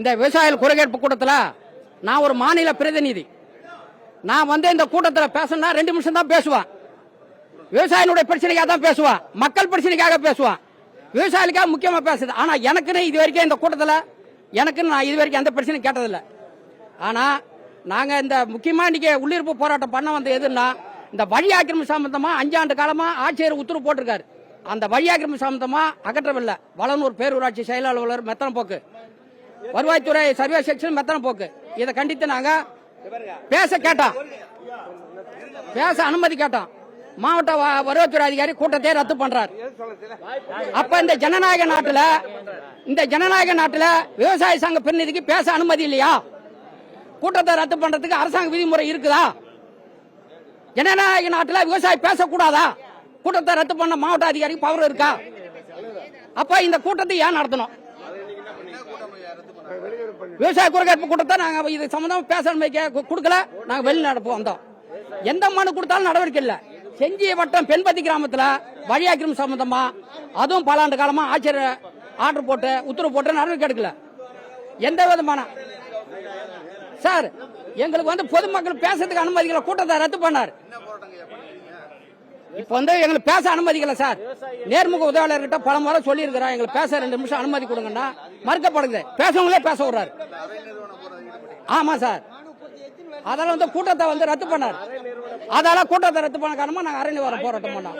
இந்த விவசாயிகள் குறைகேட்பு கூட்டத்தில் நான் ஒரு மாநில பிரதிநிதி. நான் இந்த கூட்டத்தில் பேசணும்னா 2 நிமிஷம் தான் பேசுவேன். விவசாயினுடைய பிரச்சனைக்காக தான் பேசுவான், மக்கள் பிரச்சனைக்காக பேசுவான், விவசாயிகளுக்காக முக்கியமா பேசுது. ஆனா எனக்குன்னு இது வரைக்கும் இந்த கூட்டத்தில் எனக்குன்னு நான் இது வரைக்கும் எந்த பிரச்சனையும் கேட்டதில்லை. ஆனா நாங்க இந்த முக்கியமா இன்னைக்கு உள்ளிருப்பு போராட்டம் பண்ண எதுன்னா, இந்த வழி ஆக்கிரமிப்பு சம்பந்தமா 5 ஆண்டு காலமா ஆட்சியர் உத்தரவு போட்டிருக்காரு. அந்த வழி ஆக்கிரமிப்பு சம்பந்தமா அகற்றவில்லை. வளனூர் பேரூராட்சி செயல் அலுவலர் மெத்தன போக்கு, வருவாய்த்துறை சர்வே செக்ஷன் மெத்தன போக்கு. இதை கண்டித்து நாங்க பேச கேட்டோம், பேச அனுமதி கேட்டோம். மாவட்ட வருவாய்த்துறை அதிகாரி கூட்டத்தை ரத்து பண்றார். அப்ப இந்த ஜனநாயக நாட்டுல விவசாய சங்க பிரதிநிதிக்கு பேச அனுமதி இல்லையா? கூட்டத்தை ரத்து பண்றதுக்கு அரசாங்க விதிமுறை இருக்குதா? ஜனநாயக நாட்டுல விவசாயி பேசக்கூடாதா? கூட்டத்தை ரத்து பண்ண மாவட்ட அதிகாரிக்கு பவர் இருக்கா? அப்ப இந்த கூட்டத்தை ஏன் நடத்தணும்? விவசாய குறைகேட்பு கூட்டத்தை நாங்க இது சம்பந்தமா பேச கொடுக்கல. நாங்க வெளிநடப்பு வந்தோம். எந்த மனு கொடுத்தாலும் நடவடிக்கை இல்ல. செஞ்சி வட்டம் பெண்பத்தி கிராமத்துல வழி ஆக்கிரமிப்பு சம்பந்தமா அதுவும் பல ஆண்டு காலமா ஆட்சியர் ஆர்டர் போட்டு உத்தரவு போட்டு நடவடிக்கை எடுக்கல. எந்த விதமான சார் எங்களுக்கு பொதுமக்கள் பேசுறதுக்கு அனுமதிக்கல. கூட்டத்தை ரத்து பண்ணார். இப்ப எங்களுக்கு பேச அனுமதிக்கல சார். நேர்முக உதவியாளர்கிட்ட பல முறை சொல்லி இருக்கிறோம், எங்களுக்கு பேச 2 நிமிஷம் அனுமதி கொடுங்கன்னா மறுக்கப்படுது. பேசவங்களே பேச விடுறாரு. ஆமா சார், அதால கூட்டத்தை ரத்து பண்ணார். அதால கூட்டத்தை ரத்து பண்ண காரணமா நாங்க அரை நிவாரண போராட்டம் பண்ணோம்.